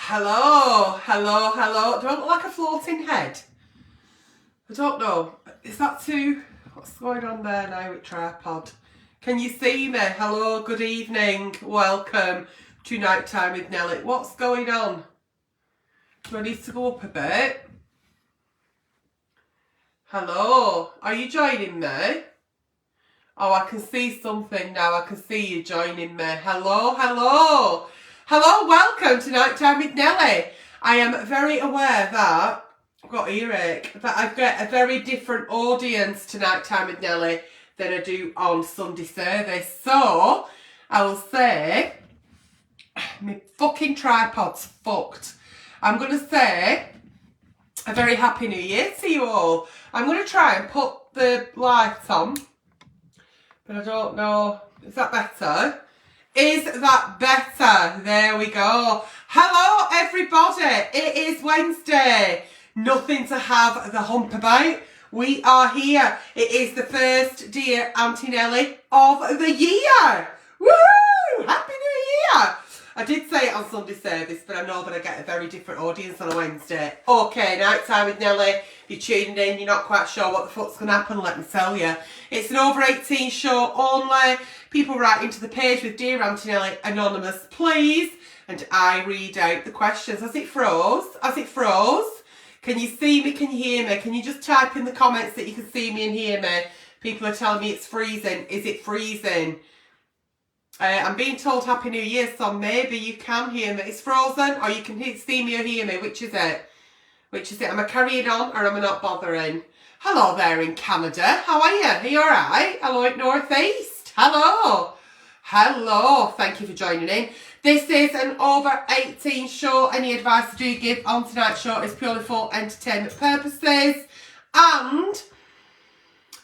Hello, hello, hello. Do I look like a floating head? I don't know. Is that too... What's going on there now with tripod? Can you see me? Hello, good evening. Welcome to Nighttime with Nelly. What's going on? Do I need to go up a bit? Hello, are you joining me? Oh, I can see something now. I can see you joining me. Hello, hello. Hello, welcome to Nighttime with Nelly. I am very aware that, I've got earache, that I get a very different audience to Nighttime with Nelly than I do on Sunday service. So, I will say, my fucking tripod's fucked. I'm going to say a very happy new year to you all. I'm going to try and put the lights on, but I don't know. Is that better? Is that better? There we go. Hello, everybody. It is Wednesday. Nothing to have the hump about. We are here. It is the first Dear Auntie Nelly of the year. Woohoo! Happy New Year. I did say it on Sunday service, but I know that I get a very different audience on a Wednesday. Okay, Nighttime with Nelly. You're tuning in, you're not quite sure what the fuck's going to happen, let me tell you. It's an over 18 show only. People write into the page with Dear Auntie Nelly, anonymous, please. And I read out the questions. Has it froze? Has it froze? Can you see me? Can you hear me? Can you just type in the comments that you can see me and hear me? People are telling me it's freezing. Is it freezing? I'm being told Happy New Year, so maybe you can hear me. It's frozen, or you can see me or hear me. Which is it? Which is it? Am I carrying on, or am I not bothering? Hello there in Canada. How are you? Are you alright? Hello at North East. Hello. Hello. Thank you for joining in. This is an over 18 show. Any advice I do give on tonight's show is purely for entertainment purposes. And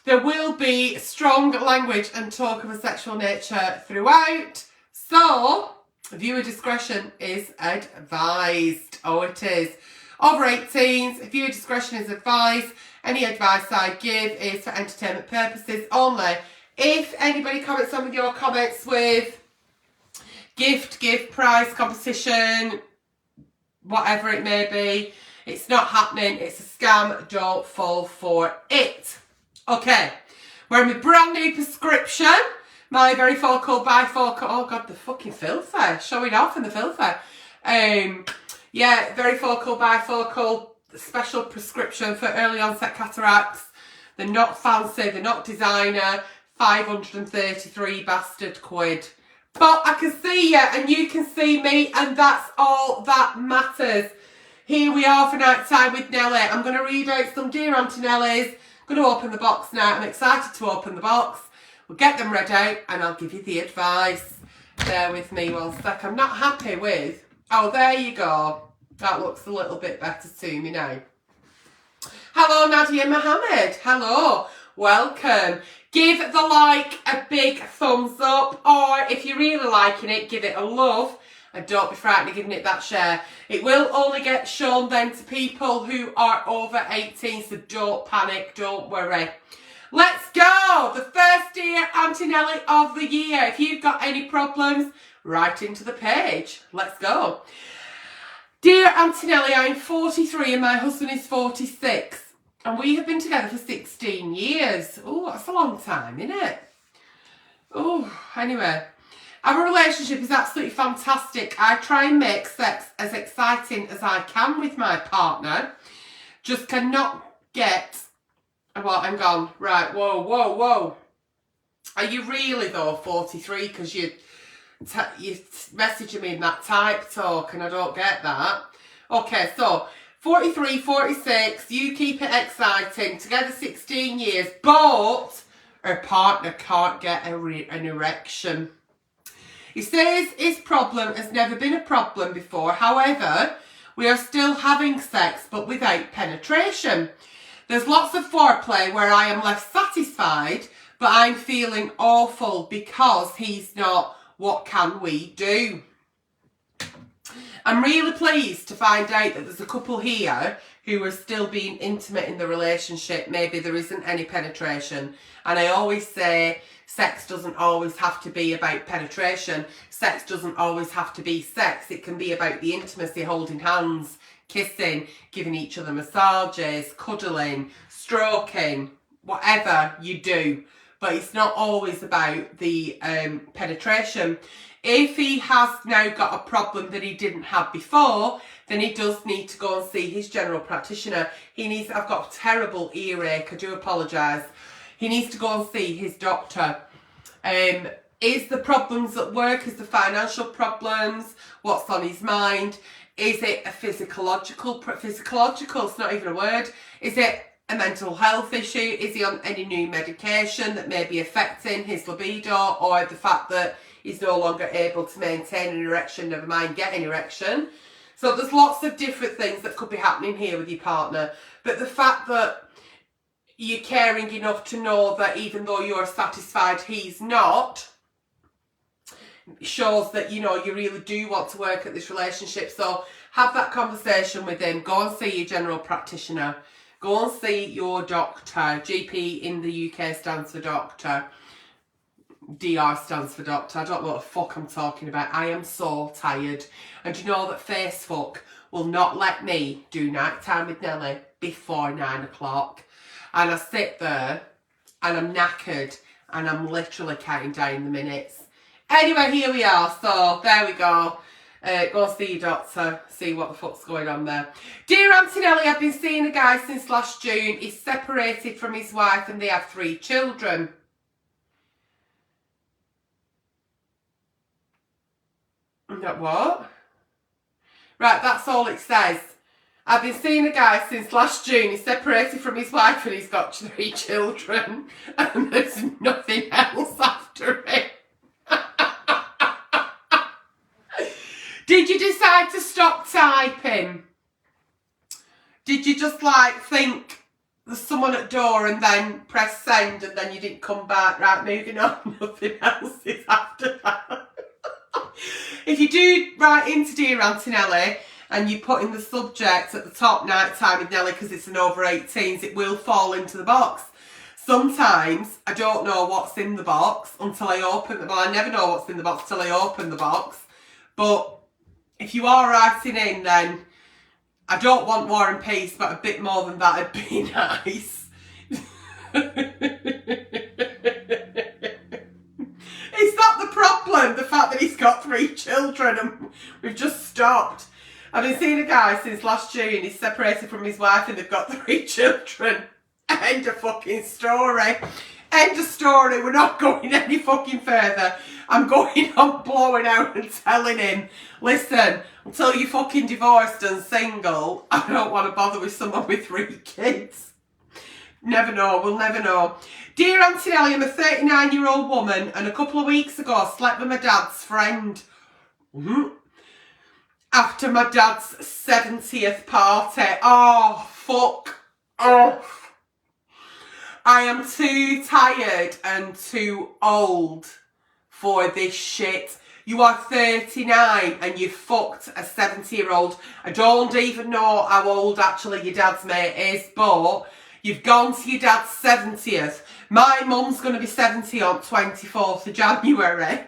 there will be strong language and talk of a sexual nature throughout. So, viewer discretion is advised. Oh, it is. Over 18s, viewer discretion is advised. Any advice I give is for entertainment purposes only. If anybody comments on with your comments with gift, prize, competition, whatever it may be, it's not happening. It's a scam. Don't fall for it. Okay, wearing my brand new prescription, my very focal bifocal, oh god, the fucking filter, showing off in the filter. Yeah, very focal bifocal special prescription for early onset cataracts. They're not fancy, they're not designer, 533 bastard quid. But I can see you and you can see me, and that's all that matters. Here we are for Nighttime with Nelly. I'm going to read out some Dear Auntie Nellies. I'm going to open the box now. I'm excited to open the box. We'll get them read out and I'll give you the advice. Bear with me one sec. I'm not happy with... Oh, there you go. That looks a little bit better to me now. Hello, Nadia Mohammed. Hello. Welcome. Give the like a big thumbs up, or if you're really liking it, give it a love. And don't be frightened of giving it that share. It will only get shown then to people who are over 18, so don't panic, don't worry. Let's go! The first Dear Auntie Nelly of the year. If you've got any problems, write into the page. Let's go. Dear Auntie Nelly, I'm 43 and my husband is 46. And we have been together for 16 years. Oh, that's a long time, isn't it? Oh, anyway. Our relationship is absolutely fantastic. I try and make sex as exciting as I can with my partner. Just cannot get... Well, I'm gone. Right, whoa. Are you really, though, 43? Because you're messaging me in that type talk and I don't get that. Okay, so 43, 46, you keep it exciting. Together 16 years, but her partner can't get an erection. He says his problem has never been a problem before. However, we are still having sex, but without penetration. There's lots of foreplay where I am left satisfied, but I'm feeling awful because he's not. What can we do? I'm really pleased to find out that there's a couple here who are still being intimate in the relationship. Maybe there isn't any penetration. And I always say, sex doesn't always have to be about penetration. Sex doesn't always have to be sex. It can be about the intimacy, holding hands, kissing, giving each other massages, cuddling, stroking, whatever you do. But it's not always about the penetration. If he has now got a problem that he didn't have before, then he does need to go and see his general practitioner. I've got a terrible earache, I do apologise. He needs to go and see his doctor. Is the problems at work? Is the financial problems? What's on his mind? Is it a physiological, it's not even a word. Is it a mental health issue? Is he on any new medication that may be affecting his libido, or the fact that he's no longer able to maintain an erection, never mind get an erection? So there's lots of different things that could be happening here with your partner. But the fact that you're caring enough to know that even though you're satisfied, he's not, shows that, you know, you really do want to work at this relationship. So have that conversation with him. Go and see your general practitioner. Go and see your doctor. GP in the UK stands for doctor. DR stands for doctor. I don't know what the fuck I'm talking about. I am so tired. And you know that Facebook will not let me do nighttime with Nelly before 9 o'clock. And I sit there and I'm knackered and I'm literally counting down the minutes. Anyway, here we are. So there we go. Go see your doctor, see what the fuck's going on there. Dear Auntie Nelly, I've been seeing a guy since last June. He's separated from his wife and they have 3 children. That what? Right, that's all it says. I've been seeing a guy since last June. He's separated from his wife and he's got 3 children. And there's nothing else after it. Did you decide to stop typing? Did you just like think there's someone at door and then press send and then you didn't come back? Right, moving on. Nothing else is after that. If you do write into Dear Auntie Nelly and you put in the subject at the top, nighttime with Nelly, because it's an over 18s, it will fall into the box. Sometimes I don't know what's in the box until I open the box. I never know what's in the box until I open the box. But if you are writing in, then I don't want War and Peace, but a bit more than that would be nice. It's not the problem, the fact that he's got 3 children and we've just stopped. I've been seeing a guy since last June. He's separated from his wife and they've got 3 children. End of fucking story. End of story. We're not going any fucking further. I'm going on blowing out and telling him, listen, until you're fucking divorced and single, I don't want to bother with someone with 3 kids. Never know. We'll never know. Dear Auntie Nelly, I'm a 39-year-old woman and a couple of weeks ago I slept with my dad's friend. After my dad's 70th party. Oh, fuck off. I am too tired and too old for this shit. You are 39 and you fucked a 70-year-old. I don't even know how old actually your dad's mate is, but you've gone to your dad's 70th. My mum's going to be 70 on 24th of January.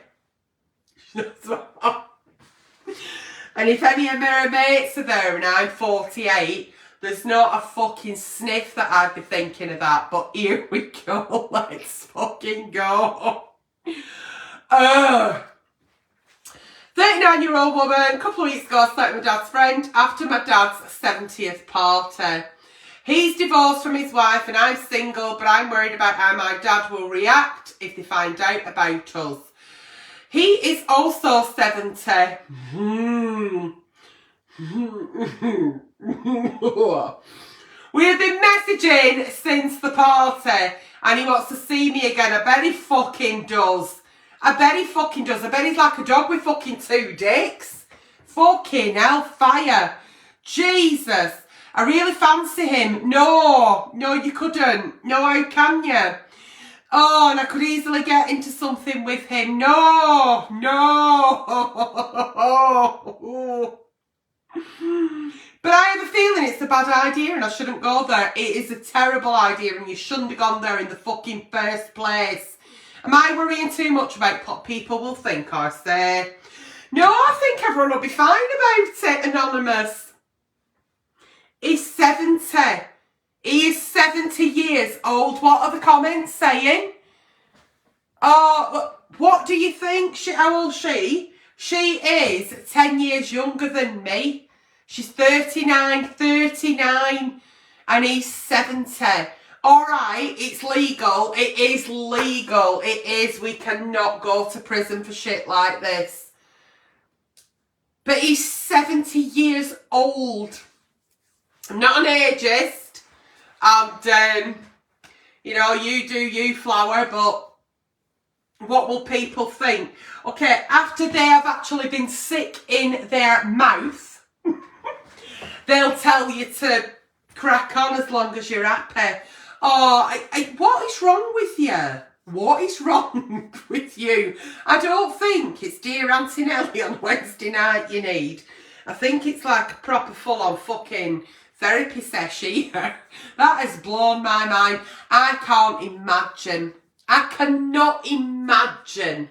And if any of my mates are there and I'm 48, there's not a fucking sniff that I'd be thinking of that. But here we go. Let's fucking go. 39-year-old woman, a couple of weeks ago I slept with my dad's friend after my dad's 70th party. He's divorced from his wife and I'm single, but I'm worried about how my dad will react if they find out about us. He is also 70. We have been messaging since the party and he wants to see me again. I bet he fucking does. I bet he fucking does. I bet he's like a dog with fucking 2 dicks. Fucking hellfire. Jesus. I really fancy him. No, you couldn't. No, how can you? Oh, and I could easily get into something with him. No. But I have a feeling it's the bad idea and I shouldn't go there. It is a terrible idea and you shouldn't have gone there in the fucking first place. Am I worrying too much about what people will think or say? No, I think everyone will be fine about it, Anonymous. He's 70. He is 70 years old. What are the comments saying? Oh, what do you think? How old is she? She is 10 years younger than me. She's 39, and he's 70. All right, it's legal. It is legal. It is. We cannot go to prison for shit like this. But he's 70 years old. I'm not an ageist. And, you know, you do you, Flower, but what will people think? Okay, after they have actually been sick in their mouth, they'll tell you to crack on as long as you're happy. Oh, what is wrong with you? What is wrong with you? I don't think it's Dear Auntie Nelly on Wednesday night you need. I think it's like a proper full-on fucking therapy session here. That has blown my mind. I can't imagine. I cannot imagine.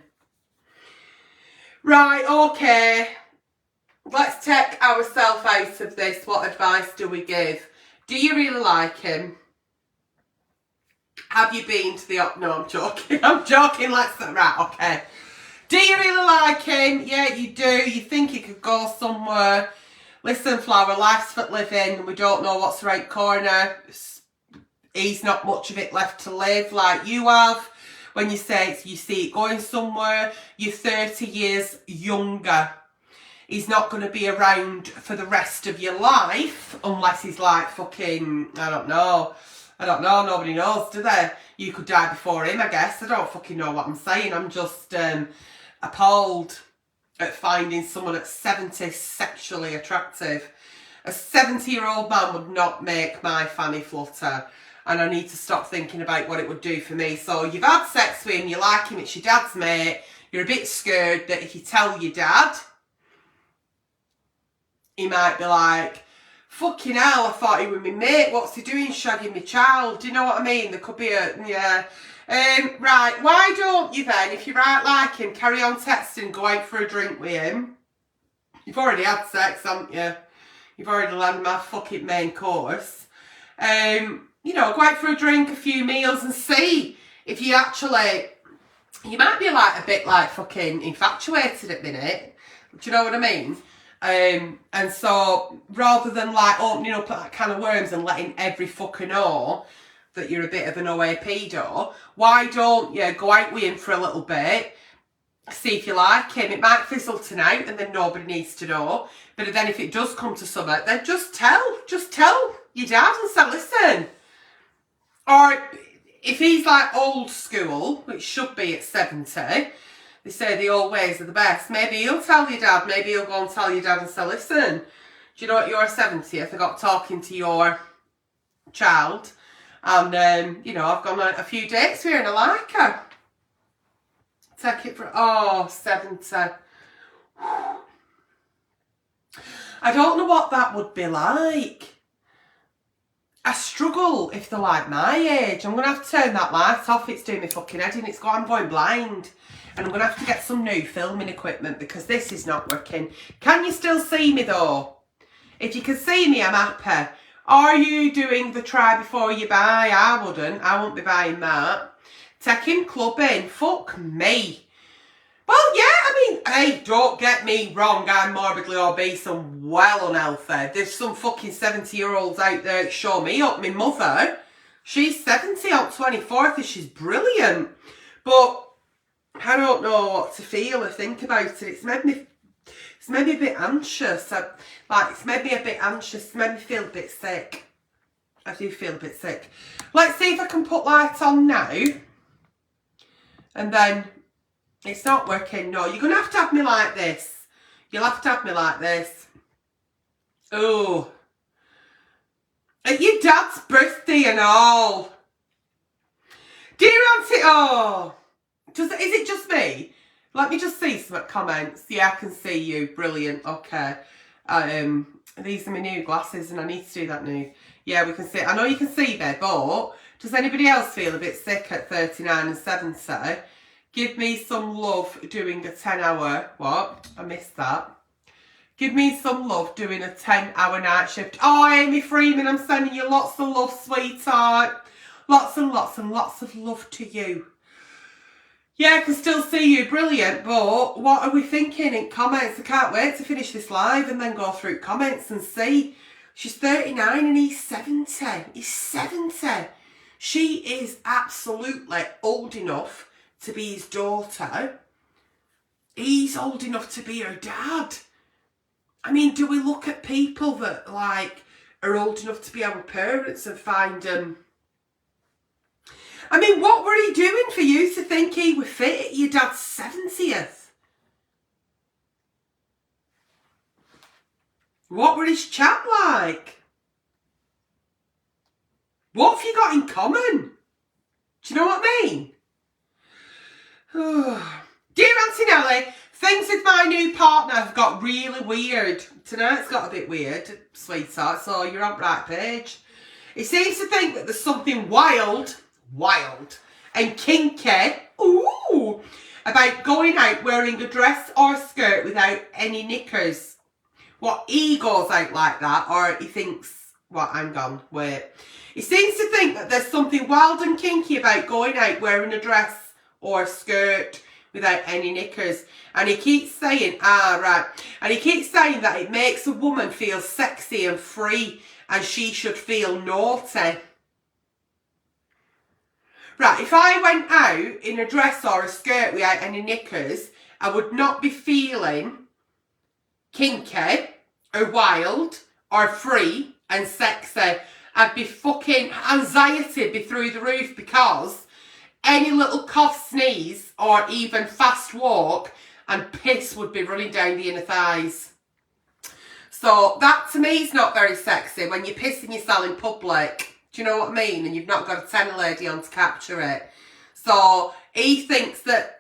Right, okay. Let's take ourselves out of this. What advice do we give? Do you really like him? Have you been to the... No, I'm joking. I'm joking. Right, okay. Do you really like him? Yeah, you do. You think he could go somewhere. Listen, Flower, life's for living. We don't know what's right corner. He's not much of it left to live like you have. When you say you see it going somewhere, you're 30 years younger. He's not going to be around for the rest of your life unless he's like fucking, I don't know, nobody knows, do they? You could die before him, I guess. I don't fucking know what I'm saying. I'm just appalled at finding someone at 70 sexually attractive. A 70-year-old man would not make my fanny flutter. And I need to stop thinking about what it would do for me. So you've had sex with him, you like him, it's your dad's mate. You're a bit scared that if you tell your dad, he might be like, fucking hell, I thought he was my mate. What's he doing shagging my child? Do you know what I mean? There could be a, yeah. Right, why don't you then, if you right like him, carry on texting, go out for a drink with him. You've already had sex, haven't you? You've already landed my fucking main course. You know, go out for a drink, a few meals and see if you actually, you might be like a bit like fucking infatuated at the minute. Do you know what I mean? And so rather than like opening up that can of worms and letting every fucker know that you're a bit of an OA pedo, why don't you go out with him for a little bit, see if you like him. It might fizzle tonight and then nobody needs to know. But then if it does come to something, then just tell your dad and say, listen. Or if he's like old school, which should be at 70, they say the old ways are the best. Maybe he'll tell your dad, maybe he'll go and tell your dad and say, listen, do you know what, you're 70th, I got talking to your child and, you know, I've gone on a few dates with her and I like her. Take it for, 70. I don't know what that would be like. I struggle if they're like my age. I'm going to have to turn that light off. It's doing me fucking head in. I'm going blind. And I'm going to have to get some new filming equipment because this is not working. Can you still see me though? If you can see me, I'm happy. Are you doing the try before you buy? I wouldn't. I won't be buying that. Taking clubbing. Fuck me. Well, yeah, I mean, hey, don't get me wrong, I'm morbidly obese and well unhealthy. There's some fucking 70-year-olds out there that show me up. My mother, she's 70 on 24th and she's brilliant. But I don't know what to feel or think about it. It's made me a bit anxious. It's made me a bit anxious. It's made me feel a bit sick. I do feel a bit sick. Let's see if I can put light on now. And then... it's not working, no. You're going to have me like this. You'll have to have me like this. Oh. At your dad's birthday and all. Dear Auntie, oh. Is it just me? Let me just see some comments. Yeah, I can see you. Brilliant. Okay. These are my new glasses and I need to do that now. Yeah, we can see. I know you can see there, but does anybody else feel a bit sick at 39 and 70? Give me some love doing a 10-hour, what? I missed that. Give me some love doing a 10-hour night shift. Oh, Amy Freeman, I'm sending you lots of love, sweetheart. Lots and lots and lots of love to you. Yeah, I can still see you. Brilliant. But what are we thinking in comments? I can't wait to finish this live and then go through comments and see. She's 39 and he's 70. He's 70. She is absolutely old enough to be his daughter. He's old enough to be her dad. I mean, do we look at people that, like, are old enough to be our parents and find them... I mean, what were he doing for you to think he would fit at your dad's 70th? What were his chat like? What have you got in common? Do you know what I mean? Dear Auntie Nelly, things with my new partner have got really weird. Tonight's got a bit weird, sweetheart, so you're on the right page. He seems to think that there's something wild and kinky, about going out wearing a dress or a skirt without any knickers. What, he goes out like that, or he thinks, what, hang on, wait. He seems to think that there's something wild and kinky about going out wearing a dress or a skirt without any knickers. And he keeps saying, right. And he keeps saying that it makes a woman feel sexy and free and she should feel naughty. Right, if I went out in a dress or a skirt without any knickers, I would not be feeling kinky or wild or free and sexy. I'd be fucking anxiety be through the roof because any little cough, sneeze or even fast walk and piss would be running down the inner thighs. So that to me is not very sexy when you're pissing yourself in public. Do you know what I mean? And you've not got a tenor lady on to capture it. So he thinks that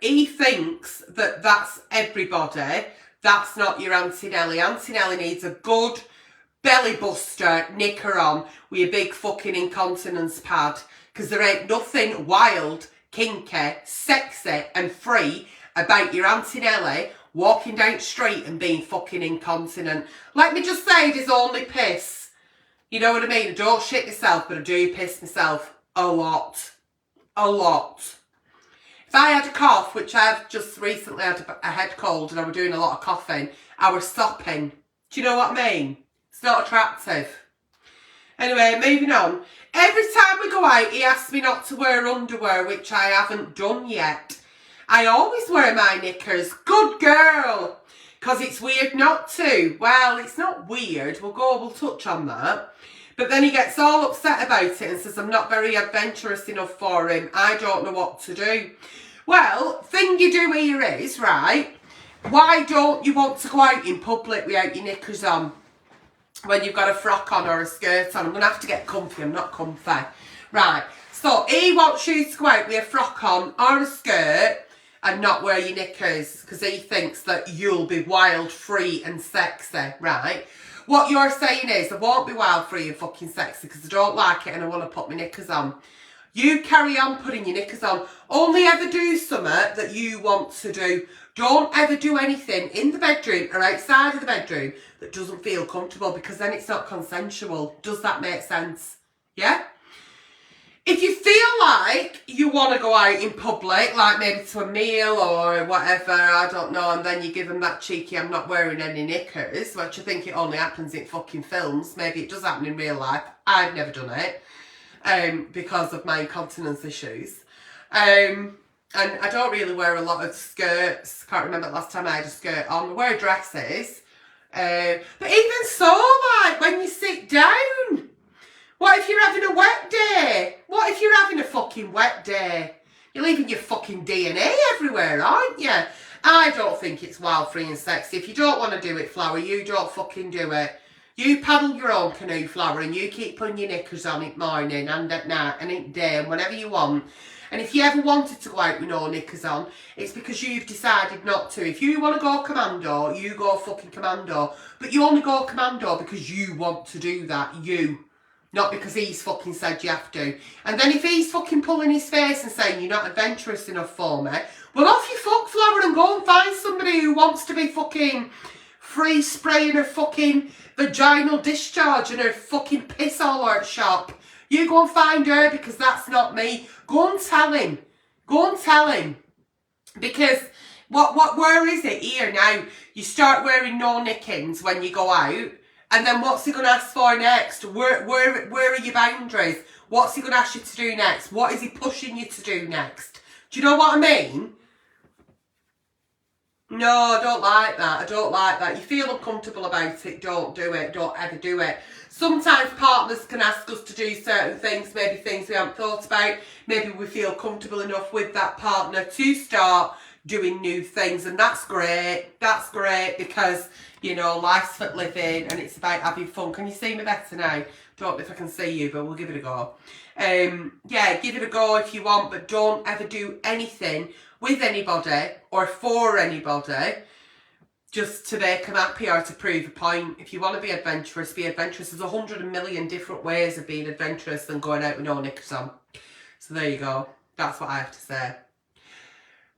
that's everybody. That's not your Auntie Nelly. Auntie Nelly needs a good belly buster knicker on with a big fucking incontinence pad. Because there ain't nothing wild, kinky, sexy and free about your Auntie Nelly walking down the street and being fucking incontinent. Let me just say, there's only piss. You know what I mean? I don't shit myself, but I do piss myself a lot. A lot. If I had a cough, which I've just recently had a head cold and I was doing a lot of coughing, I was sopping. Do you know what I mean? It's not attractive. Anyway, moving on. Every time we go out, he asks me not to wear underwear, which I haven't done yet. I always wear my knickers. Good girl. Because it's weird not to. Well, it's not weird. We'll touch on that. But then he gets all upset about it and says I'm not very adventurous enough for him. I don't know what to do. Well, thing you do here is, right, why don't you want to go out in public without your knickers on when you've got a frock on or a skirt on? I'm going to have to get comfy. I'm not comfy. Right, so he wants you to go out with a frock on or a skirt and not wear your knickers because he thinks that you'll be wild, free and sexy, right? What you're saying is, I won't be wild, free and fucking sexy because I don't like it and I want to put my knickers on. You carry on putting your knickers on. Only ever do something that you want to do. Don't ever do anything in the bedroom or outside of the bedroom that doesn't feel comfortable because then it's not consensual. Does that make sense? Yeah? If you feel like you want to go out in public, like maybe to a meal or whatever, I don't know, and then you give them that cheeky, I'm not wearing any knickers, which I think it only happens in fucking films. Maybe it does happen in real life. I've never done it because of my incontinence issues. And I don't really wear a lot of skirts. Can't remember the last time I had a skirt on. I wear dresses. But even so, like, when you sit down... What if you're having a wet day? What if you're having a fucking wet day? You're leaving your fucking DNA everywhere, aren't you? I don't think it's wild, free and sexy. If you don't want to do it, Flower, you don't fucking do it. You paddle your own canoe, Flower, and you keep putting your knickers on at morning and at night and at day and whenever you want. And if you ever wanted to go out with no knickers on, it's because you've decided not to. If you want to go commando, you go fucking commando. But you only go commando because you want to do that. You. Not because he's fucking said you have to. And then if he's fucking pulling his face and saying you're not adventurous enough for me, well, off you fuck flower and go and find somebody who wants to be fucking free spraying her fucking vaginal discharge and her fucking piss all over shop. You go and find her because that's not me. Go and tell him. Go and tell him. Because where is it here now? You start wearing no nickings when you go out. And then what's he going to ask for next? Where are your boundaries? What's he going to ask you to do next? What is he pushing you to do next? Do you know what I mean? No, I don't like that. I don't like that. You feel uncomfortable about it, don't do it. Don't ever do it. Sometimes partners can ask us to do certain things, maybe things we haven't thought about. Maybe we feel comfortable enough with that partner to start doing new things, and that's great. That's great because, you know, life's for living and it's about having fun. Can you see me better now? Don't know if I can see you, but we'll give it a go. Yeah, give it a go if you want, but don't ever do anything with anybody or for anybody just to make them happy or to prove a point. If you want to be adventurous, be adventurous. There's 100 million different ways of being adventurous than going out with no knickers on. So there you go. That's what I have to say.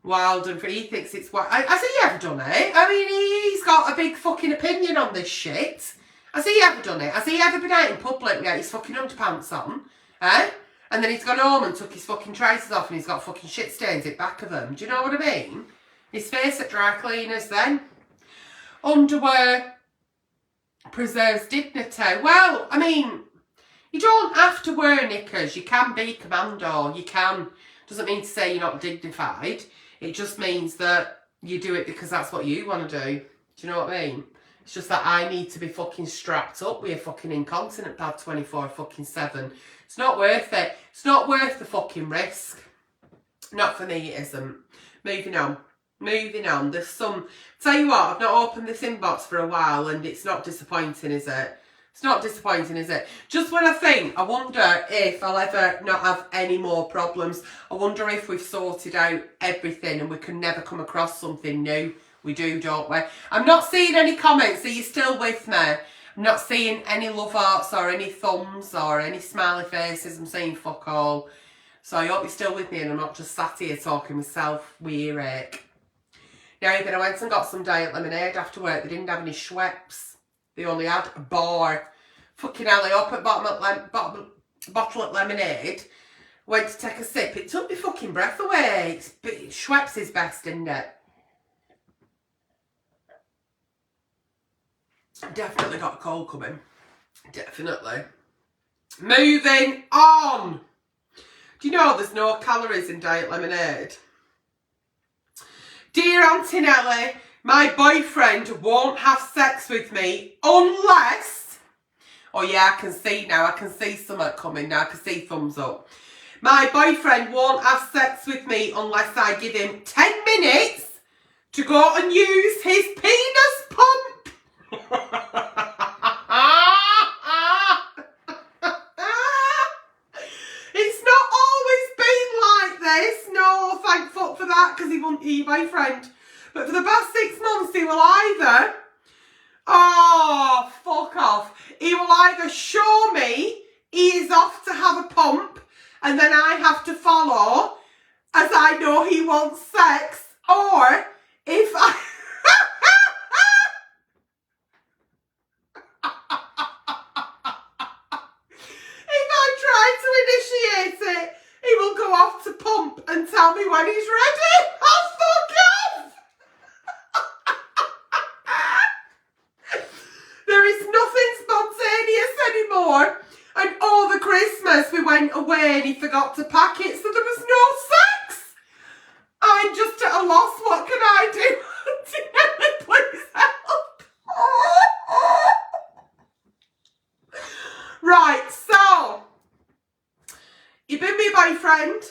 Wild and free. He thinks it's wild. Has he ever done it? I mean, he's got a big fucking opinion on this shit. Has he ever done it? Has he ever been out in public without his fucking underpants on? Eh? And then he's gone home and took his fucking trousers off and he's got fucking shit stains at back of them. Do you know what I mean? His face at dry cleaners then. Underwear preserves dignity. Well, I mean, you don't have to wear knickers. You can be commando. You can. Doesn't mean to say you're not dignified. It just means that you do it because that's what you want to do. Do you know what I mean? It's just that I need to be fucking strapped up with a fucking incontinent pad 24/7. It's not worth it. It's not worth the fucking risk. Not for me, it isn't. Moving on. Moving on. There's some... Tell you what, I've not opened this inbox for a while and it's not disappointing, is it? It's not disappointing, is it? Just when I think, I wonder if I'll ever not have any more problems. I wonder if we've sorted out everything and we can never come across something new. We do, don't we? I'm not seeing any comments. Are you still with me? I'm not seeing any love hearts or any thumbs or any smiley faces. I'm seeing fuck all. So I hope you're still with me and I'm not just sat here talking myself with earache. Now, then I went and got some diet lemonade after work. They didn't have any Schweppes. They only had a bar. Fucking hell, I opened a bottle of lemonade. Went to take a sip. It took my fucking breath away. Schweppes is best, isn't it? Definitely got a cold coming. Definitely. Moving on. Do you know there's no calories in diet lemonade? Dear Auntie Nelly, my boyfriend won't have sex with me unless... Oh yeah, I can see now. I can see something coming now. I can see thumbs up. My boyfriend won't have sex with me unless I give him 10 minutes to go and use his penis pump. It's not always been like this. No, thank fuck for that, because he won't be your boyfriend. But for the past 6 months, he will either... Oh, fuck off. He will either show me he is off to have a pump, and then I have to follow, as I know he wants sex, or if I... he will go off to pump and tell me when he's ready. Oh, fuck off! There is nothing spontaneous anymore. And over Christmas we went away and he forgot to pack it, so there was no sex. I'm just at a loss. What can I do? Please help. Right, so... You've been my boyfriend,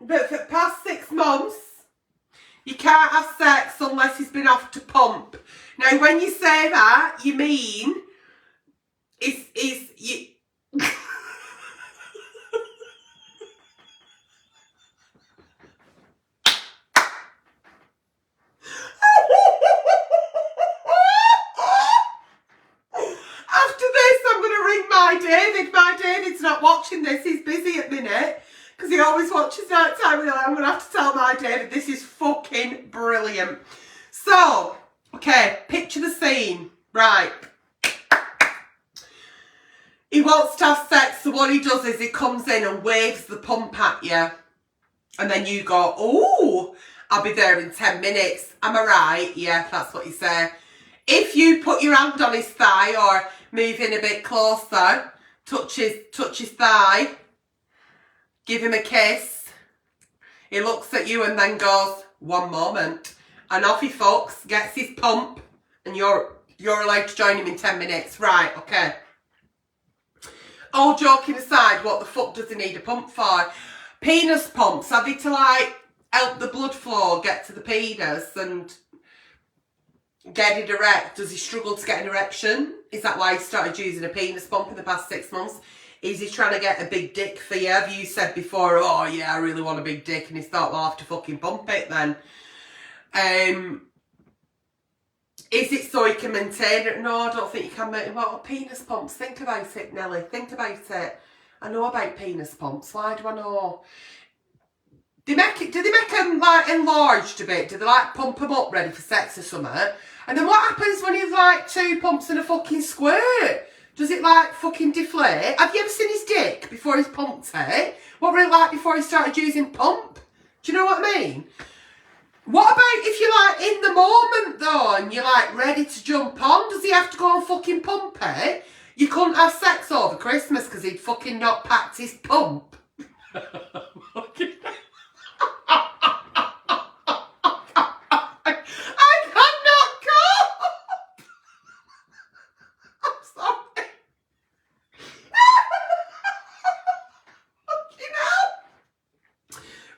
but for the past 6 months, you can't have sex unless he's been off to pump. Now, when you say that, you mean, you... my David. My David's not watching this. He's busy at the minute. Because he always watches Nighttime with Nelly. I'm going to have to tell my David this is fucking brilliant. So, okay, picture the scene. Right. He wants to have sex, so what he does is he comes in and waves the pump at you. And then you go, oh, I'll be there in 10 minutes. Am I right? Yeah, that's what you say. If you put your hand on his thigh or move in a bit closer, touch his thigh, give him a kiss, he looks at you and then goes, one moment. And off he fucks, gets his pump, and you're allowed to join him in 10 minutes. Right, okay. All joking aside, what the fuck does he need a pump for? Penis pumps, are they to like help the blood flow get to the penis and get it erect? Does he struggle to get an erection? Is that why he started using a penis pump in the past 6 months? Is he trying to get a big dick for you? Have you said before, oh yeah, I really want a big dick, and he's thought, well, I'll have to fucking pump it then. Is it so he can maintain it? No, I don't think you can maintain. Well, penis pumps, think about it, Nelly, think about it. I know about penis pumps, why do I know? Do they make them like enlarged a bit? Do they like pump them up ready for sex or something? And then what happens when you've like 2 pumps and a fucking squirt? Does it like fucking deflate? Have you ever seen his dick before he's pumped it? What were it like before he started using pump? Do you know what I mean? What about if you're like in the moment though and you're like ready to jump on? Does he have to go and fucking pump it? You couldn't have sex over Christmas because he'd fucking not packed his pump.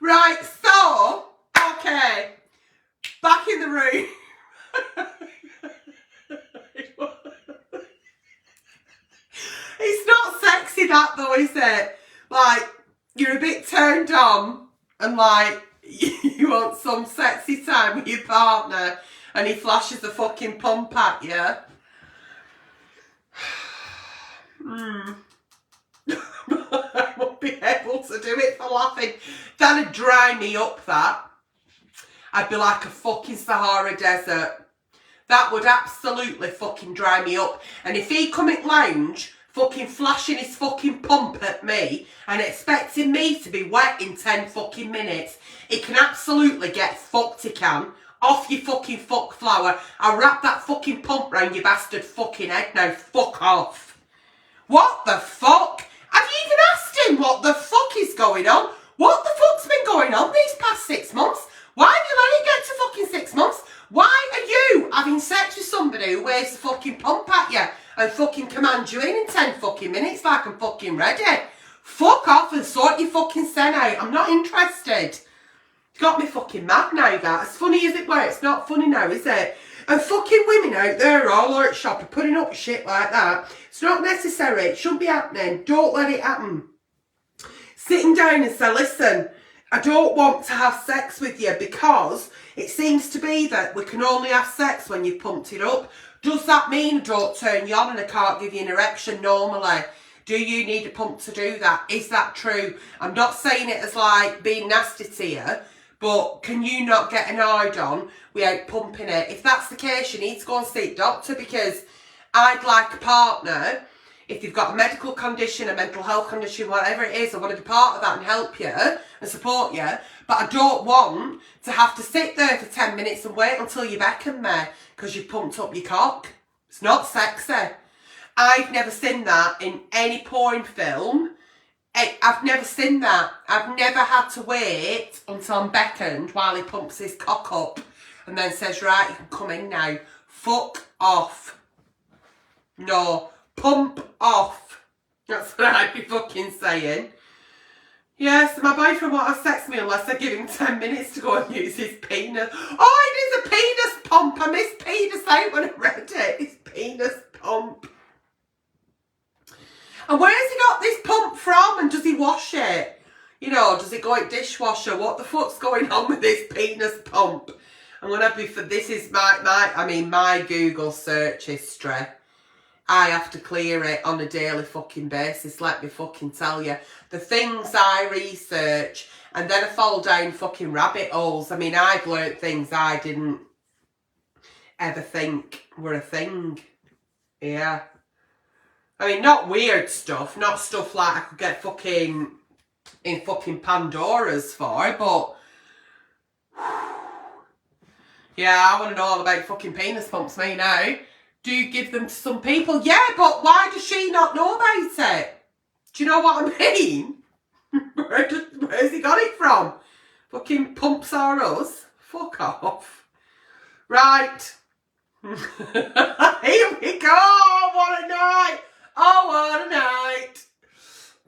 Right, so, okay, back in the room. It's not sexy that though, is it? Like, you're a bit turned on and like, you want some sexy time with your partner and he flashes a fucking pump at you. I won't be able to do it for laughing. That'd dry me up, that. I'd be like a fucking Sahara Desert. That would absolutely fucking dry me up. And if he come in lounge, fucking flashing his fucking pump at me and expecting me to be wet in 10 fucking minutes, he can absolutely get fucked, he can. Off your fucking fuck flower. I'll wrap that fucking pump round your bastard fucking head now. Fuck off. What the fuck? Have you even asked him what the fuck is going on? What the fuck's been going on these past 6 months? Why have you let it get to fucking 6 months? Why are you having sex with somebody who waves the fucking pump at you and fucking commands you in 10 fucking minutes like I'm fucking ready? Fuck off and sort your fucking sen out. I'm not interested. It's got me fucking mad now, that. As funny as it were, it's not funny now, is it? And fucking women out there all over shop are putting up shit like that. It's not necessary. It shouldn't be happening. Don't let it happen. Sitting down and say, listen, I don't want to have sex with you because it seems to be that we can only have sex when you've pumped it up. Does that mean I don't turn you on and I can't give you an erection normally? Do you need a pump to do that? Is that true? I'm not saying it as like being nasty to you, but can you not get an hard on without pumping it? If that's the case, you need to go and see a doctor, because I'd like a partner, if you've got a medical condition, a mental health condition, whatever it is, I want to be part of that and help you and support you. But I don't want to have to sit there for 10 minutes and wait until you beckon me because you've pumped up your cock. It's not sexy. I've never seen that in any porn film. I've never seen that. I've never had to wait until I'm beckoned while he pumps his cock up and then says, right, you can come in now. Fuck off. No. Pump off. That's what I'd be fucking saying. Yes, my boyfriend won't have sex with me unless I give him 10 minutes to go and use his penis. Oh, it is a penis pump. I missed penis out when I read it. It's penis pump. And where has he got this pump from? And does he wash it? You know, does it go in dishwasher? What the fuck's going on with this penis pump? I'm going to be for this is my Google search history. I have to clear it on a daily fucking basis, let me fucking tell you. The things I research, and then I fall down fucking rabbit holes. I mean, I've learnt things I didn't ever think were a thing. Yeah. I mean, not weird stuff, not stuff like I could get fucking in fucking Pandora's for, but yeah, I want to know all about fucking penis pumps, me now. Do you give them to some people? Yeah, but why does she not know about it? Do you know what I mean? Where's he got it from? Fucking pumps are us? Fuck off. Right. Here we go. What a night. Oh, what a night.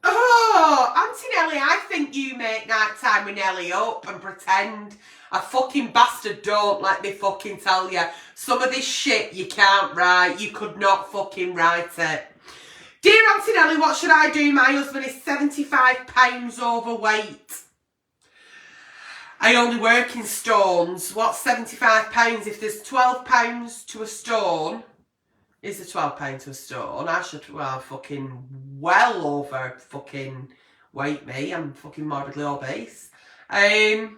Oh, Auntie Nelly, I think you make night time with Nelly up and pretend. A fucking bastard don't, let me fucking tell you. Some of this shit you can't write. You could not fucking write it. Dear Auntie Nelly, what should I do? My husband is 75 pounds overweight. I only work in stones. What's 75 pounds? If there's 12 pounds to a stone, is there 12 pounds to a stone? I should, well, fucking well over fucking weight me. I'm fucking morbidly obese. I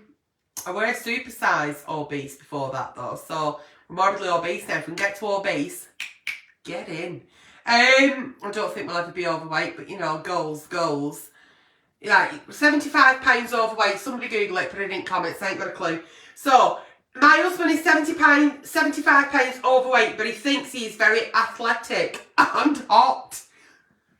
were supersized obese before that though, so we're morbidly obese now. If we can get to obese, get in. I don't think we'll ever be overweight, but you know, goals. Yeah, 75 pounds overweight. Somebody Google it, put it in comments. I ain't got a clue. So my husband is 75 pounds overweight, but he thinks he's very athletic and hot.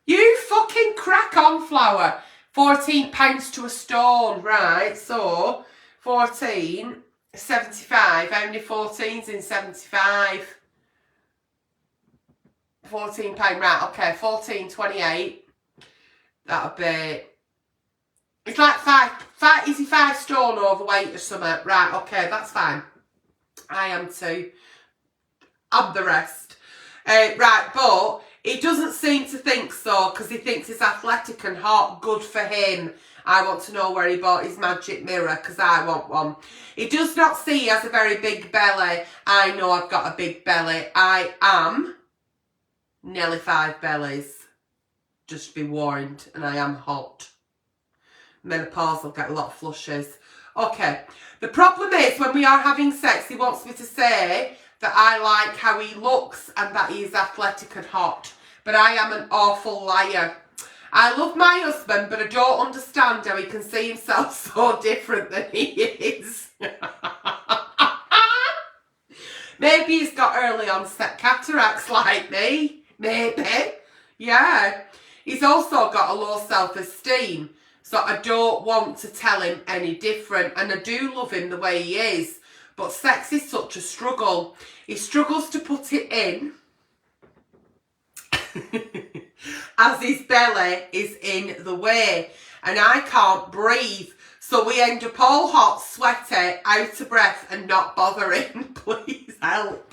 You fucking crack on, flower. 14 pounds to a stone, right? So 14, 75. How many 14s in 75? 14 pound, right? Okay, 14, 28. That'll be. It's like five. Is he 5 stone overweight or something? Right? Okay, that's fine. I am too. I'm the rest. Right, but he doesn't seem to think so because he thinks he's athletic and hot. Good for him. I want to know where he bought his magic mirror because I want one. He does not see he has a very big belly. I know I've got a big belly. I am Nelly 5 bellies. Just be warned. And I am hot. Menopause will get a lot of flushes. Okay. The problem is when we are having sex, he wants me to say that I like how he looks and that he is athletic and hot. But I am an awful liar. I love my husband, but I don't understand how he can see himself so different than he is. Maybe he's got early onset cataracts like me. Maybe. Yeah. He's also got a low self-esteem. So I don't want to tell him any different. And I do love him the way he is. But sex is such a struggle. He struggles to put it in. As his belly is in the way. And I can't breathe. So we end up all hot, sweaty, out of breath and not bothering. Please help.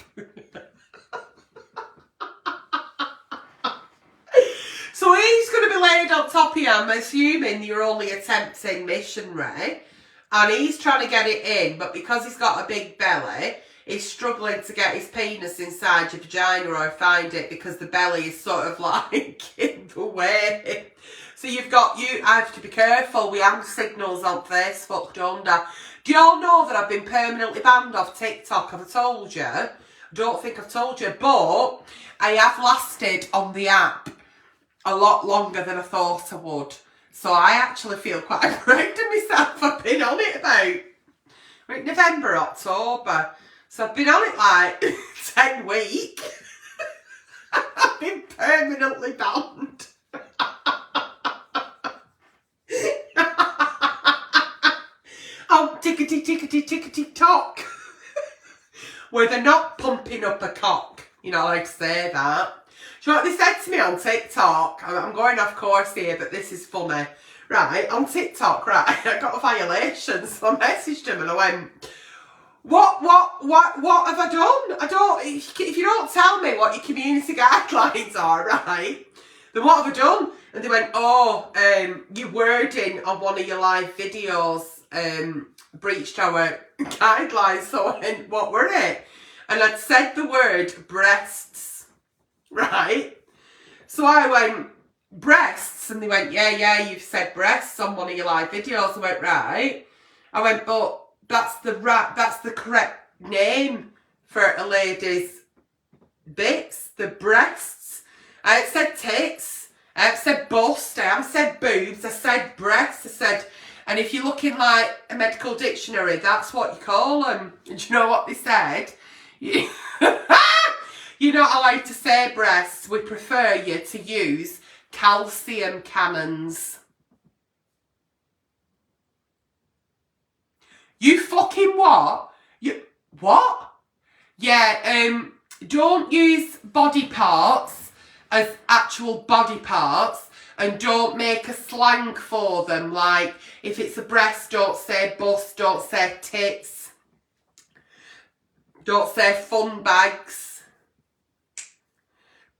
So he's going to be laid on top of you, I'm assuming you're only attempting missionary. And he's trying to get it in, but because he's got a big belly, he's struggling to get his penis inside your vagina or find it because the belly is sort of like in the way. So I have to be careful with hand signals on Facebook, don't I? Do you all know that I've been permanently banned off TikTok? Have I told you? I don't think I've told you, but I have lasted on the app a lot longer than I thought I would. So I actually feel quite proud of myself. I've been on it about November, October. So I've been on it like 10 weeks. I've been permanently banned. Oh, tickety tock. Where they're not pumping up a cock. You know, I'd say that. Do you know what they said to me on TikTok? I'm going off course here, but this is funny. Right, on TikTok, right, I got a violation, so I messaged him and I went, what have I done? If you don't tell me what your community guidelines are, right, then what have I done? And they went, your wording on one of your live videos breached our guidelines. So I went, what were it? And I'd said the word breasts. Right? So I went, breasts, and they went, yeah, you've said breasts on one of your live videos. I went, right. I went, but that's the correct name for a lady's bits, the breasts. I haven't said tits, I haven't said bust, I haven't said boobs, I said breasts, I said, and if you're looking like a medical dictionary, that's what you call them. And do you know what they said? You're not allowed to say breasts. We prefer you to use calcium cannons. You fucking what? You what? Yeah, don't use body parts as actual body parts, and don't make a slang for them. Like, if it's a breast, don't say bust, don't say tits, don't say fun bags.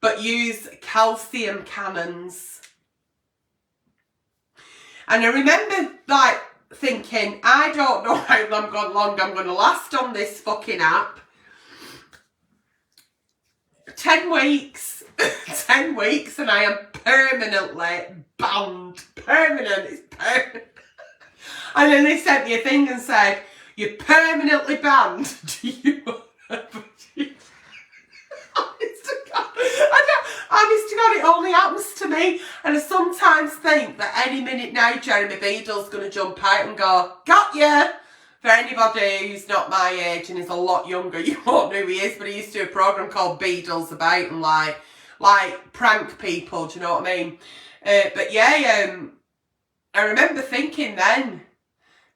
But use calcium cannons. And I remember, like, thinking, I don't know how long I'm going to last on this fucking app. 10 weeks. 10 weeks and I am permanently banned. Permanent. It's permanent. And then they sent me a thing and said, you're permanently banned. Do you want to... Honest to God, it only happens to me. And I sometimes think that any minute now Jeremy Beadle's going to jump out and go, got ya! For anybody who's not my age and is a lot younger, you won't know who he is, but he used to do a programme called Beadles about and like prank people, do you know what I mean? But yeah, I remember thinking then,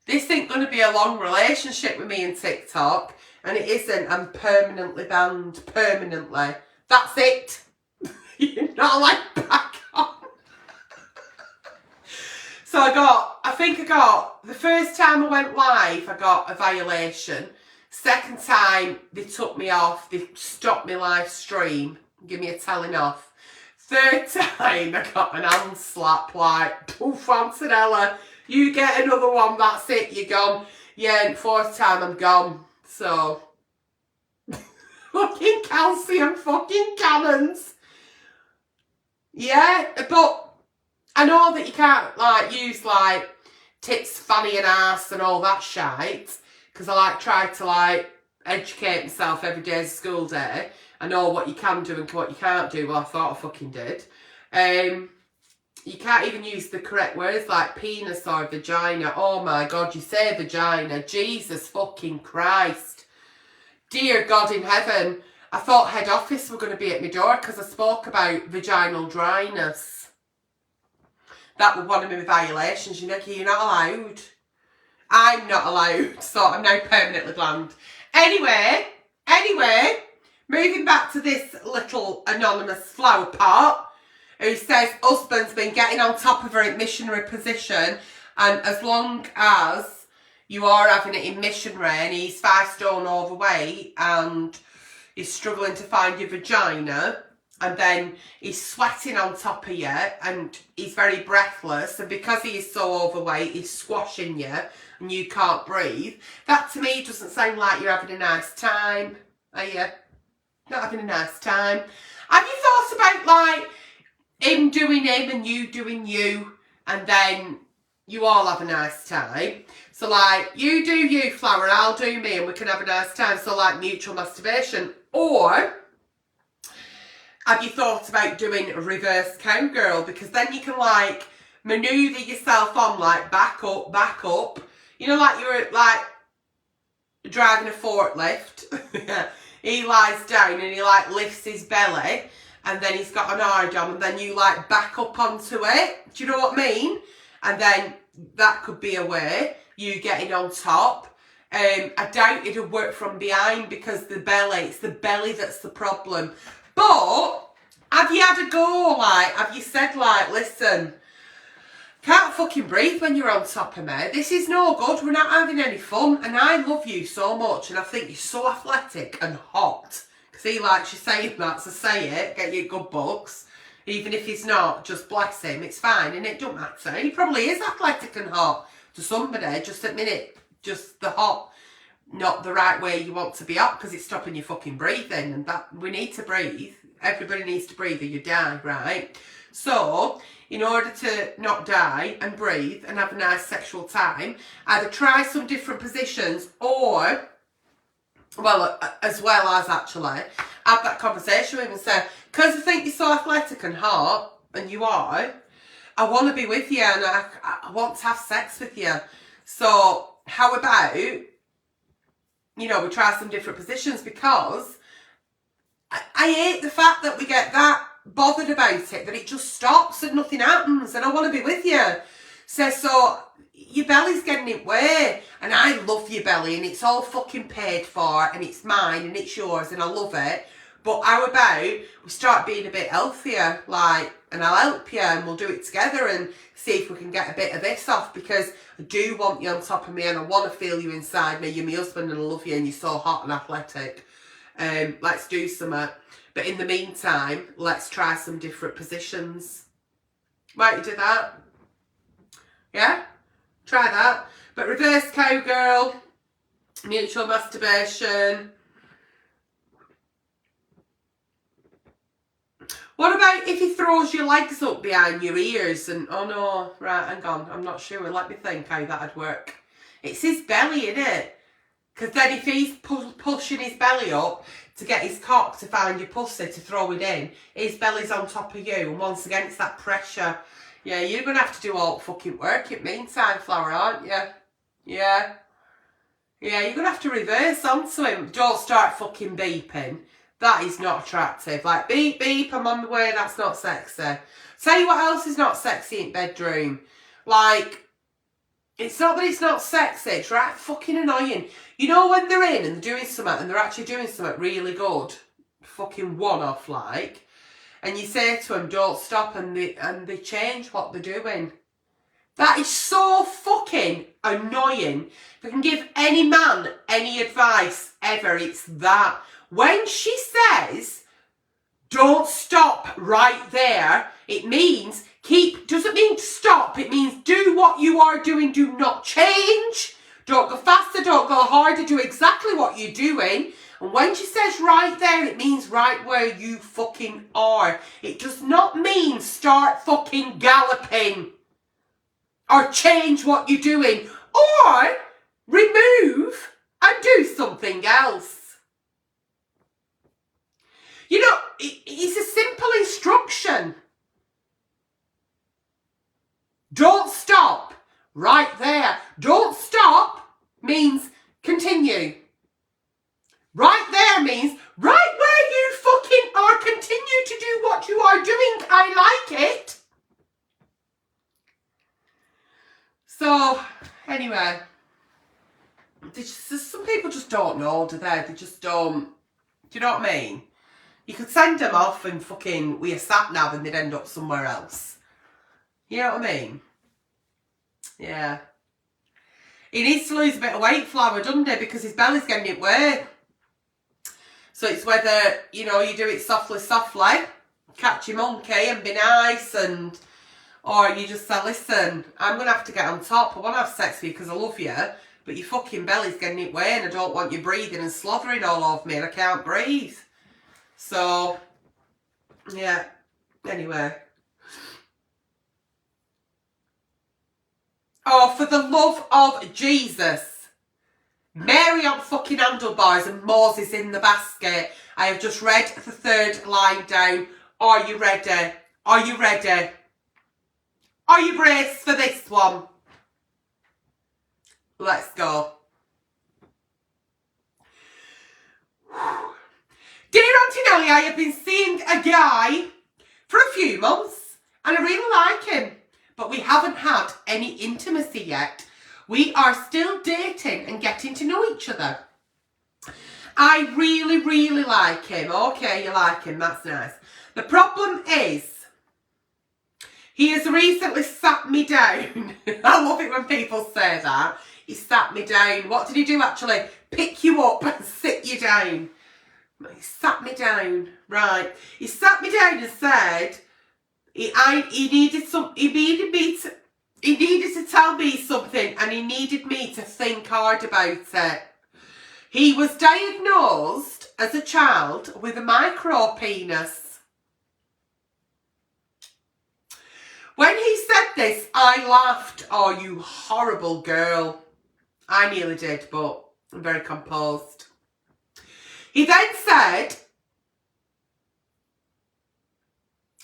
this ain't going to be a long relationship with me and TikTok. And it isn't. I'm permanently banned. Permanently. That's it. You're not allowed back on. So the first time I went live, I got a violation. Second time, they took me off. They stopped my live stream. Give me a telling off. Third time, I got an hand slap like, poof, Antonella, you get another one, that's it, you're gone. Yeah, and fourth time, I'm gone. So, fucking calcium fucking cannons. Yeah, but I know that you can't, like, use, like, tits, fanny and ass and all that shite. Because I, like, try to, like, educate myself every day as a school day. I know what you can do and what you can't do. Well, I thought I fucking did. You can't even use the correct words like penis or vagina. Oh my God, you say vagina. Jesus fucking Christ. Dear God in heaven. I thought head office were going to be at my door because I spoke about vaginal dryness. That was one of my violations. You know, you're not allowed. I'm not allowed. So I'm now permanently banned. Anyway. Moving back to this little anonymous flower pot who says husband's been getting on top of her in missionary position, and as long as you are having it in missionary and he's 5 stone overweight and he's struggling to find your vagina, and then he's sweating on top of you and he's very breathless, and because he is so overweight he's squashing you and you can't breathe, that to me doesn't sound like you're having a nice time, are you? Not having a nice time. Have you thought about, like, him doing him and you doing you, and then you all have a nice time? So, like, you do you, Flower, and I'll do me, and we can have a nice time. So, like, mutual masturbation. Or have you thought about doing a reverse cowgirl? Because then you can, like, manoeuvre yourself on, like, back up. You know, like you're, like, driving a forklift. He lies down and he, like, lifts his belly, and then he's got an hard on, and then you, like, back up onto it. Do you know what I mean? And then that could be a way, you getting on top. I doubt it'll work from behind because it's the belly that's the problem. But have you had a go? Like, have you said, like, listen, can't fucking breathe when you're on top of me. This is no good. We're not having any fun. And I love you so much. And I think you're so athletic and hot. Because he likes you saying that. So say it. Get you good books. Even if he's not, just bless him. It's fine. And it don't matter. He probably is athletic and hot to somebody. Just admit it. Just the hot. Not the right way you want to be hot. Because it's stopping you fucking breathing. And that we need to breathe. everybody needs to breathe or you die, right? So, in order to not die and breathe and have a nice sexual time, either try some different positions or, well, as well as actually, have that conversation with him and say, because I think you're so athletic and hot, and you are, I want to be with you and I want to have sex with you. So, how about, you know, we try some different positions, because I hate the fact that we get that bothered about it, that it just stops and nothing happens, and I want to be with you. So your belly's getting in the way, and I love your belly, and it's all fucking paid for, and it's mine, and it's yours, and I love it. But how about we start being a bit healthier, like, and I'll help you, and we'll do it together, and see if we can get a bit of this off, because I do want you on top of me, and I want to feel you inside me. You're my husband, and I love you, and you're so hot and athletic. Let's do something. But in the meantime, let's try some different positions. Might you do that? Yeah? Try that. But reverse cowgirl, mutual masturbation. What about if he throws your legs up behind your ears and, oh no, right, hang on, I'm not sure. Let me think how that'd work. It's his belly, innit? Because then if he's pushing his belly up to get his cock to find your pussy to throw it in, his belly's on top of you, and once again it's that pressure. Yeah, you're going to have to do all the fucking work in the meantime, Flower, aren't you? Yeah. Yeah, you're going to have to reverse onto him. Don't start fucking beeping. That is not attractive. Like, beep, beep, I'm on the way, that's not sexy. Tell you what else is not sexy in bedroom. Like, it's not that it's not sexy, it's right fucking annoying. You know when they're in and they're doing something and they're actually doing something really good, fucking one-off like, and you say to them, don't stop, and they change what they're doing. That is so fucking annoying. If I can give any man any advice ever, it's that. When she says, don't stop right there, it means doesn't mean stop, it means do what you are doing, do not change. Don't go faster, don't go harder, do exactly what you're doing. And when she says right there, it means right where you fucking are. It does not mean start fucking galloping. Or change what you're doing. Or remove and do something else. You know, it's a simple instruction. Don't stop right there. Don't stop means continue. Right there means right where you fucking are, continue to do what you are doing. I like it. So, anyway, some people just don't know, do they? They just don't. Do you know what I mean? You could send them off and fucking with a sat-nav and they'd end up somewhere else. You know what I mean? Yeah. He needs to lose a bit of weight, Flower, doesn't he? Because his belly's getting in the way. So it's whether, you know, you do it softly, catch your monkey and be nice, and or you just say, listen, I'm going to have to get on top. I want to have sex with you because I love you, but your fucking belly's getting in the way and I don't want you breathing and slothering all over me and I can't breathe. So, yeah, anyway. Oh, for the love of Jesus. Mary on fucking handlebars and Moses in the basket. I have just read the third line down. Are you ready? Are you ready? Are you braced for this one? Let's go. Dear Auntie Nelly, I have been seeing a guy for a few months and I really like him, but we haven't had any intimacy yet. We are still dating and getting to know each other. I really, really like him. Okay, you like him, that's nice. The problem is, he has recently sat me down. I love it when people say that. He sat me down. What did he do actually? Pick you up and sit you down. He sat me down. Right. He sat me down and said he needed to tell me something and he needed me to think hard about it. He was diagnosed as a child with a micro penis. this, I laughed. Oh, you horrible girl. I nearly did, but I'm very composed. He then said,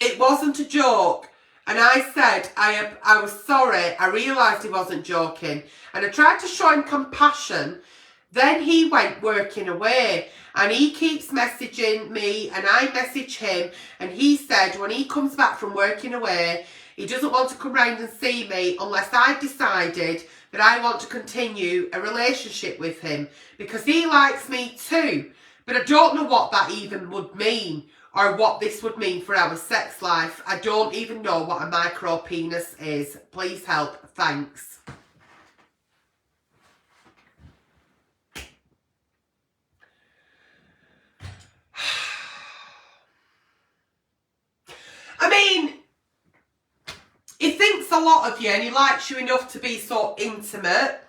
it wasn't a joke. And I said, I was sorry. I realised he wasn't joking. And I tried to show him compassion. Then he went working away. And he keeps messaging me and I message him. And he said when he comes back from working away, he doesn't want to come round and see me unless I've decided that I want to continue a relationship with him. Because he likes me too. But I don't know what that even would mean. Or what this would mean for our sex life. I don't even know what a micro penis is. Please help. Thanks. I mean, he thinks a lot of you and he likes you enough to be so intimate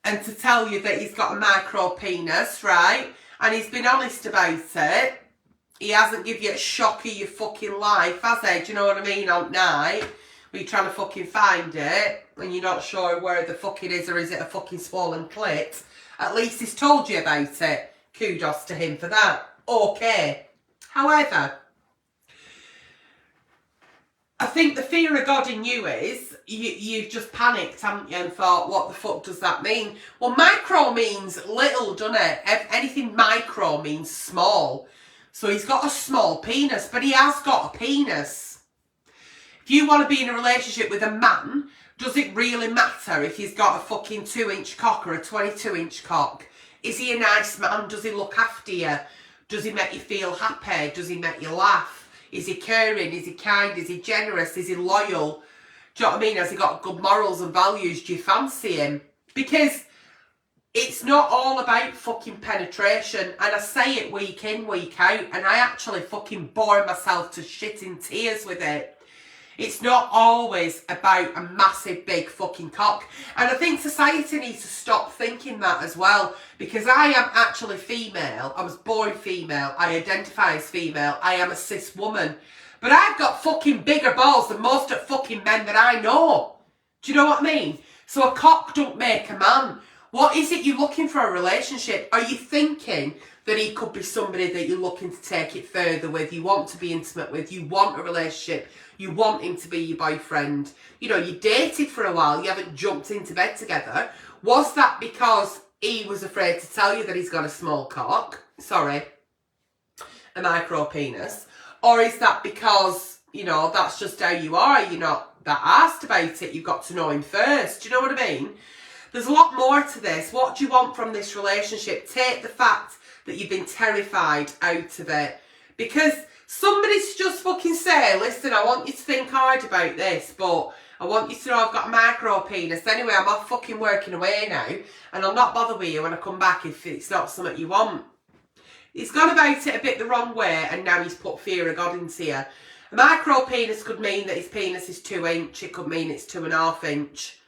and to tell you that he's got a micro penis, right? And he's been honest about it. He hasn't give you a shock of your fucking life, has he? Do you know what I mean? On night, when you're trying to fucking find it, and you're not sure where the fuck it is, or is it a fucking swollen clit? At least he's told you about it. Kudos to him for that. Okay. However, I think the fear of God in you is, you've just panicked, haven't you, and thought, what the fuck does that mean? Well, micro means little, doesn't it? Anything micro means small. So he's got a small penis, but he has got a penis. If you want to be in a relationship with a man, does it really matter if he's got a fucking 2-inch cock or a 22-inch cock? Is he a nice man? Does he look after you? Does he make you feel happy? Does he make you laugh? Is he caring? Is he kind? Is he generous? Is he loyal? Do you know what I mean? Has he got good morals and values? Do you fancy him? Because it's not all about fucking penetration. And I say it week in, week out. And I actually fucking bore myself to shit in tears with it. It's not always about a massive big fucking cock. And I think society needs to stop thinking that as well. Because I am actually female. I was born female. I identify as female. I am a cis woman. But I've got fucking bigger balls than most of fucking men that I know. Do you know what I mean? So a cock don't make a man. What is it you're looking for a relationship? Are you thinking that he could be somebody that you're looking to take it further with, you want to be intimate with, you want a relationship, you want him to be your boyfriend? You know, you dated for a while, you haven't jumped into bed together. Was that because he was afraid to tell you that he's got a small cock? Sorry, a micro penis. Or is that because, you know, that's just how you are, you're not that asked about it, you've got to know him first? Do you know what I mean? There's a lot more to this. What do you want from this relationship? Take the fact that you've been terrified out of it. Because somebody's just fucking say, listen, I want you to think hard about this, but I want you to know I've got a micro penis. Anyway, I'm off fucking working away now, and I'll not bother with you when I come back if it's not something you want. He's gone about it a bit the wrong way, and now he's put fear of God into you. A micro penis could mean that his penis is 2-inch. It could mean it's 2.5-inch.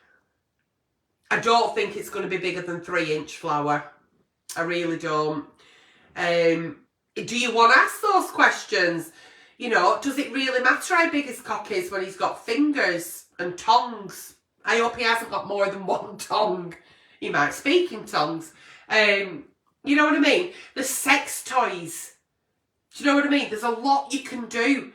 I don't think it's going to be bigger than 3-inch flower. I really don't. Do you want to ask those questions? You know, does it really matter how big his cock is when he's got fingers and tongues? I hope he hasn't got more than one tongue. He might speak in tongues. You know what I mean? The sex toys. Do you know what I mean? There's a lot you can do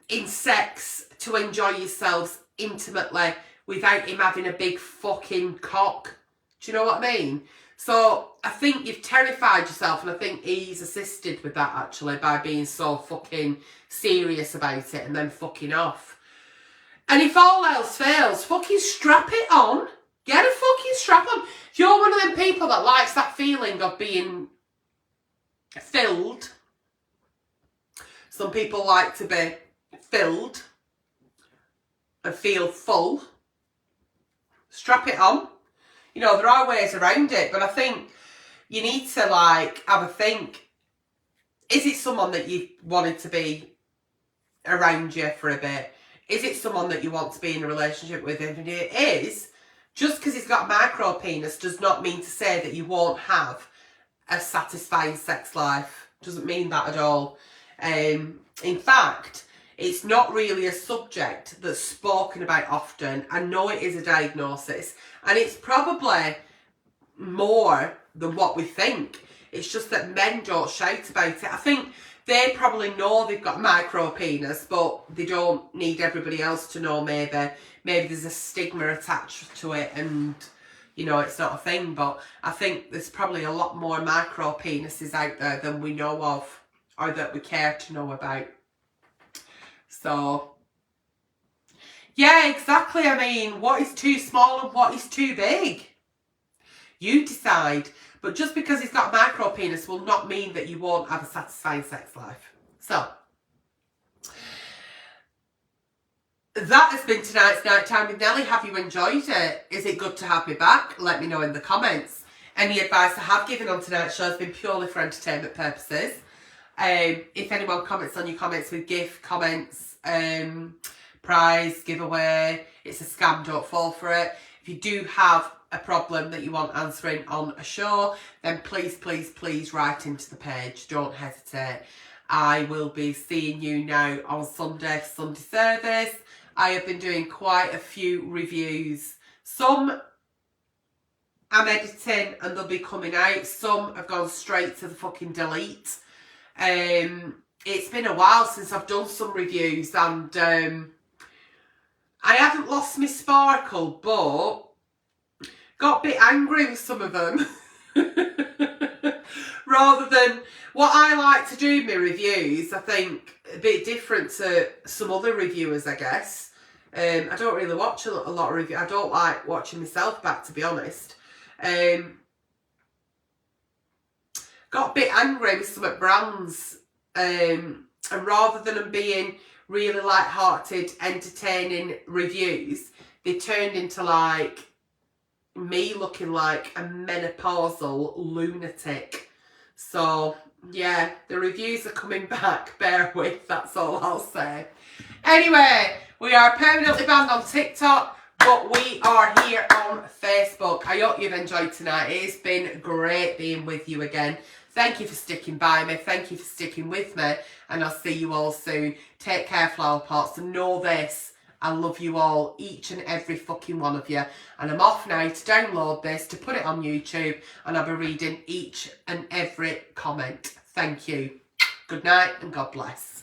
in sex to enjoy yourselves intimately without him having a big fucking cock. Do you know what I mean? So I think you've terrified yourself, and I think he's assisted with that actually by being so fucking serious about it and then fucking off. And if all else fails, fucking strap it on. Get a fucking strap on. If you're one of them people that likes that feeling of being filled, some people like to be filled and feel full. Strap it on. You know, there are ways around it, but I think you need to, like, have a think. Is it someone that you wanted to be around you for a bit? Is it someone that you want to be in a relationship with? If it is, just because he's got a micro penis does not mean to say that you won't have a satisfying sex life. Doesn't mean that at all. In fact, It's not really a subject that's spoken about often. I know it is a diagnosis, and it's probably more than what we think. It's just that men don't shout about it. I think they probably know they've got micro penis, but they don't need everybody else to know. Maybe there's a stigma attached to it, and you know, it's not a thing. But I think there's probably a lot more micro penises out there than we know of, or that we care to know about. So yeah, exactly. I mean, what is too small and what is too big? You decide. But just because he's got a micro penis will not mean that you won't have a satisfying sex life. So, that has been tonight's Nighttime with Nelly. Have you enjoyed it? Is it good to have me back? Let me know in the comments. Any advice I have given on tonight's show has been purely for entertainment purposes. If anyone comments on your comments with gift, comments, prize, giveaway, it's a scam, don't fall for it. If you do have a problem that you want answering on a show, then please write into the page. Don't hesitate. I will be seeing you now on Sunday service. I have been doing quite a few reviews. Some I'm editing and they'll be coming out. Some have gone straight to the fucking delete. It's been a while since I've done some reviews, and I haven't lost my sparkle, but got a bit angry with some of them. Rather than what I like to do in my reviews, I think a bit different to some other reviewers, I guess. I don't really watch a lot of reviews. I don't like watching myself back, to be honest. Got a bit angry with some brands, and rather than them being really light-hearted, entertaining reviews, they turned into like me looking like a menopausal lunatic. So yeah, the reviews are coming back. Bear with, that's all I'll say. Anyway, we are permanently banned on TikTok, but we are here on Facebook. I hope you've enjoyed tonight. It's been great being with you again. Thank you for sticking by me. Thank you for sticking with me. And I'll see you all soon. Take care, flower pots. And know this, I love you all, each and every fucking one of you. And I'm off now to download this, to put it on YouTube. And I'll be reading each and every comment. Thank you. Good night and God bless.